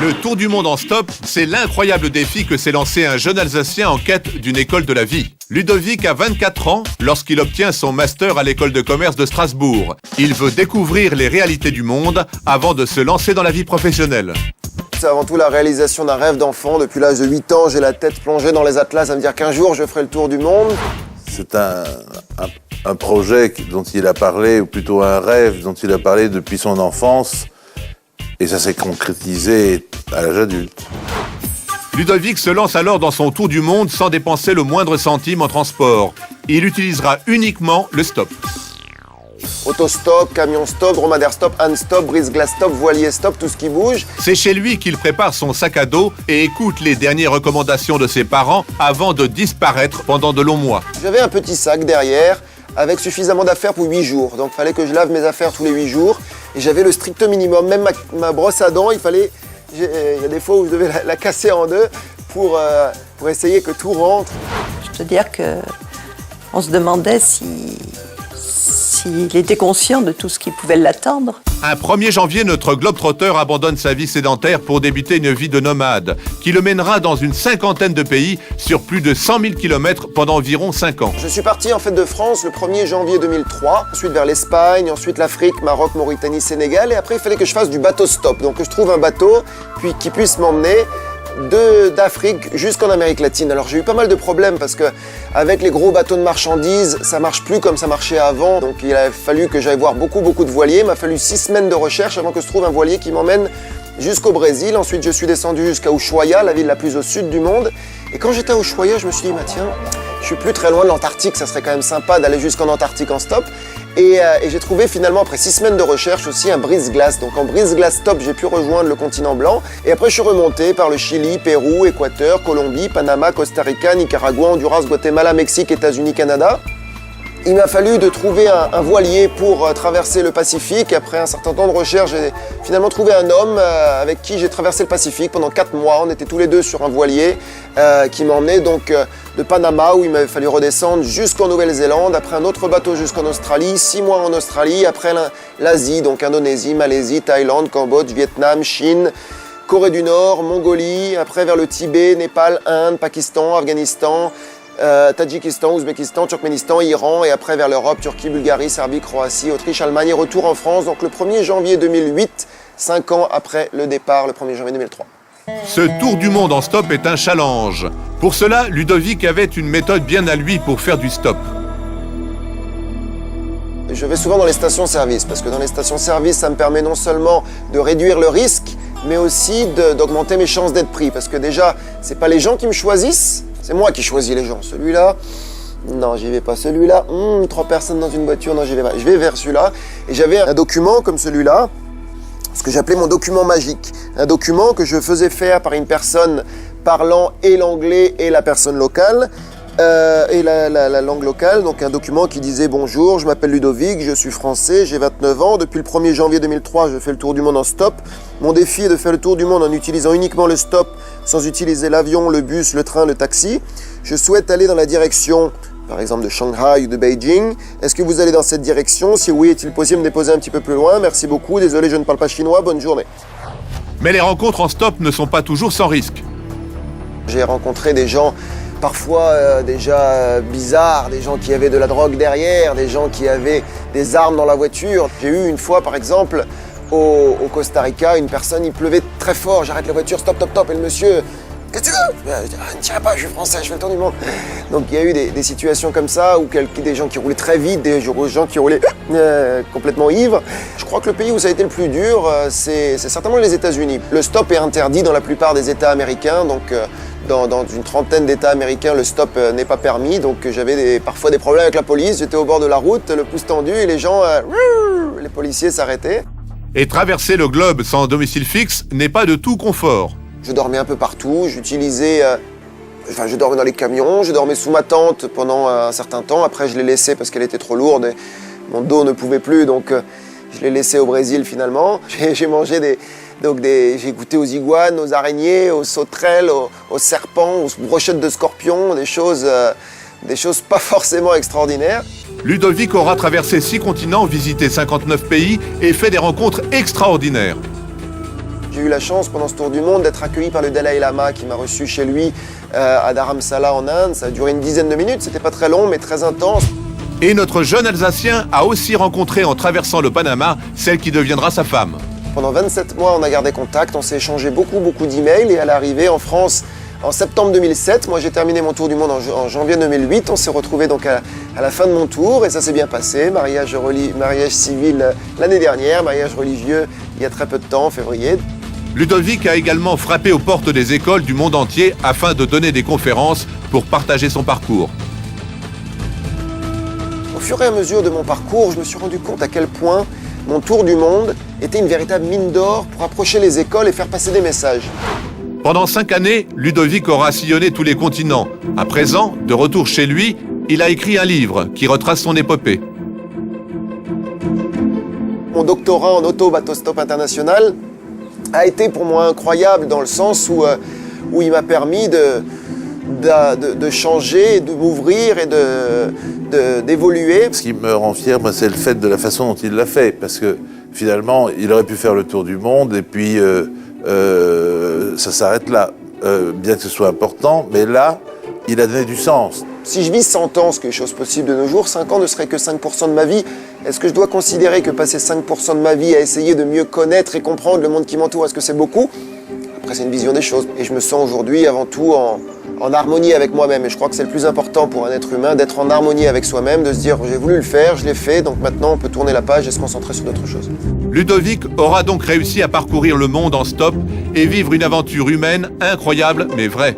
Le tour du monde en stop, c'est l'incroyable défi que s'est lancé un jeune Alsacien en quête d'une école de la vie. Ludovic a 24 ans lorsqu'il obtient son master à l'école de commerce de Strasbourg. Il veut découvrir les réalités du monde avant de se lancer dans la vie professionnelle. C'est avant tout la réalisation d'un rêve d'enfant. Depuis l'âge de 8 ans, j'ai la tête plongée dans les atlas à me dire qu'un jour, je ferai le tour du monde. C'est un projet dont il a parlé, ou plutôt un rêve dont il a parlé depuis son enfance. Et ça s'est concrétisé à l'âge adulte. Ludovic se lance alors dans son tour du monde sans dépenser le moindre centime en transport. Il utilisera uniquement le stop. Autostop, camion stop, dromadaire stop, hand stop, brise-glace stop, voilier stop, tout ce qui bouge. C'est chez lui qu'il prépare son sac à dos et écoute les dernières recommandations de ses parents avant de disparaître pendant de longs mois. J'avais un petit sac derrière avec suffisamment d'affaires pour 8 jours. Donc il fallait que je lave mes affaires tous les 8 jours. Et j'avais le strict minimum. Même ma brosse à dents, il y a des fois où je devais la casser en deux pour essayer que tout rentre. Je peux dire qu'on se demandait s'il était conscient de tout ce qui pouvait l'attendre. Un 1er janvier, notre globe-trotter abandonne sa vie sédentaire pour débuter une vie de nomade qui le mènera dans une 50aine de pays sur plus de 100 000 km pendant environ 5 ans. Je suis parti en fait de France le 1er janvier 2003, ensuite vers l'Espagne, ensuite l'Afrique, Maroc, Mauritanie, Sénégal, et après il fallait que je fasse du bateau stop, donc que je trouve un bateau puis qui puisse m'emmener d'Afrique jusqu'en Amérique latine. Alors j'ai eu pas mal de problèmes parce que avec les gros bateaux de marchandises, ça marche plus comme ça marchait avant. Donc il a fallu que j'aille voir beaucoup de voiliers. Il m'a fallu 6 semaines de recherche avant que je trouve un voilier qui m'emmène jusqu'au Brésil. Ensuite je suis descendu jusqu'à Ushuaia, la ville la plus au sud du monde. Et quand j'étais à Ushuaia, je me suis dit, tiens, je suis plus très loin de l'Antarctique, ça serait quand même sympa d'aller jusqu'en Antarctique en stop. Et j'ai trouvé finalement, après 6 semaines de recherche aussi, un brise-glace. Donc en brise-glace stop, j'ai pu rejoindre le continent blanc. Et après, je suis remonté par le Chili, Pérou, Équateur, Colombie, Panama, Costa Rica, Nicaragua, Honduras, Guatemala, Mexique, États-Unis, Canada. Il m'a fallu de trouver un voilier pour traverser le Pacifique. Après un certain temps de recherche, j'ai finalement trouvé un homme avec qui j'ai traversé le Pacifique pendant 4 mois. On était tous les deux sur un voilier qui m'emmenait donc de Panama, où il m'avait fallu redescendre jusqu'en Nouvelle-Zélande. Après un autre bateau jusqu'en Australie, 6 mois en Australie. Après l'Asie, donc Indonésie, Malaisie, Thaïlande, Cambodge, Vietnam, Chine, Corée du Nord, Mongolie. Après vers le Tibet, Népal, Inde, Pakistan, Afghanistan, Tadjikistan, Ouzbékistan, Turkménistan, Iran, et après vers l'Europe, Turquie, Bulgarie, Serbie, Croatie, Autriche, Allemagne, et retour en France, donc le 1er janvier 2008, 5 ans après le départ, le 1er janvier 2003. Ce tour du monde en stop est un challenge. Pour cela, Ludovic avait une méthode bien à lui pour faire du stop. Je vais souvent dans les stations-service, parce que dans les stations-service, ça me permet non seulement de réduire le risque, mais aussi d'augmenter mes chances d'être pris, parce que déjà, c'est pas les gens qui me choisissent, c'est moi qui choisis les gens. Celui-là, non, j'y vais pas. Celui-là, 3 personnes dans une voiture, non, j'y vais pas. Je vais vers celui-là. Et j'avais un document comme celui-là, ce que j'appelais mon document magique. Un document que je faisais faire par une personne parlant et l'anglais et la personne locale, et la langue locale. Donc un document qui disait « Bonjour, je m'appelle Ludovic, je suis français, j'ai 29 ans. Depuis le 1er janvier 2003, je fais le tour du monde en stop. Mon défi est de faire le tour du monde en utilisant uniquement le stop, sans utiliser l'avion, le bus, le train, le taxi. Je souhaite aller dans la direction, par exemple, de Shanghai ou de Beijing. Est-ce que vous allez dans cette direction? Si oui, est-il possible de me déposer un petit peu plus loin? Merci beaucoup, désolé, je ne parle pas chinois, bonne journée. » Mais les rencontres en stop ne sont pas toujours sans risque. J'ai rencontré des gens parfois déjà bizarres, des gens qui avaient de la drogue derrière, des gens qui avaient des armes dans la voiture. J'ai eu une fois, par exemple, au Costa Rica, une personne, il pleuvait très fort, j'arrête la voiture, stop, et le monsieur, qu'est-ce que tu veux? Je dis, ne tirez pas, je suis français, je fais le tour du monde. Donc il y a eu des situations comme ça, où des gens qui roulaient très vite, des gens qui roulaient complètement ivres. Je crois que le pays où ça a été le plus dur, c'est certainement les États-Unis. Le stop est interdit dans la plupart des États américains, donc dans une trentaine d'États américains, le stop n'est pas permis. Donc j'avais parfois des problèmes avec la police, j'étais au bord de la route, le pouce tendu, et les gens, les policiers s'arrêtaient. Et traverser le globe sans domicile fixe n'est pas de tout confort. Je dormais un peu partout, je dormais dans les camions, je dormais sous ma tente pendant un certain temps. Après, je l'ai laissée parce qu'elle était trop lourde et mon dos ne pouvait plus, donc je l'ai laissée au Brésil finalement. J'ai mangé j'ai goûté aux iguanes, aux araignées, aux sauterelles, aux serpents, aux brochettes de scorpions, des choses pas forcément extraordinaires. Ludovic aura traversé 6 continents, visité 59 pays et fait des rencontres extraordinaires. J'ai eu la chance pendant ce tour du monde d'être accueilli par le Dalai Lama qui m'a reçu chez lui à Dharamsala en Inde. Ça a duré une dizaine de minutes, c'était pas très long mais très intense. Et notre jeune Alsacien a aussi rencontré en traversant le Panama celle qui deviendra sa femme. Pendant 27 mois, on a gardé contact, on s'est échangé beaucoup d'emails et à l'arrivée en France en septembre 2007, moi j'ai terminé mon tour du monde en janvier 2008, on s'est retrouvés donc à la fin de mon tour et ça s'est bien passé, mariage civil l'année dernière, mariage religieux il y a très peu de temps, en février. Ludovic a également frappé aux portes des écoles du monde entier afin de donner des conférences pour partager son parcours. Au fur et à mesure de mon parcours, je me suis rendu compte à quel point mon tour du monde était une véritable mine d'or pour approcher les écoles et faire passer des messages. Pendant 5 années, Ludovic aura sillonné tous les continents. À présent, de retour chez lui, il a écrit un livre qui retrace son épopée. Mon doctorat en auto-bateau-stop international a été pour moi incroyable dans le sens où il m'a permis de changer, de m'ouvrir et d'évoluer. Ce qui me rend fier, moi, c'est le fait de la façon dont il l'a fait, parce que finalement, il aurait pu faire le tour du monde et puis ça s'arrête là. Bien que ce soit important, mais là, il a donné du sens. Si je vis 100 ans, ce qui est chose possible de nos jours, 5 ans ne serait que 5% de ma vie. Est-ce que je dois considérer que passer 5% de ma vie à essayer de mieux connaître et comprendre le monde qui m'entoure, est-ce que c'est beaucoup? Après, c'est une vision des choses. Et je me sens aujourd'hui avant tout en harmonie avec moi-même. Et je crois que c'est le plus important pour un être humain, d'être en harmonie avec soi-même, de se dire j'ai voulu le faire, je l'ai fait, donc maintenant on peut tourner la page et se concentrer sur d'autres choses. Ludovic aura donc réussi à parcourir le monde en stop et vivre une aventure humaine incroyable mais vraie.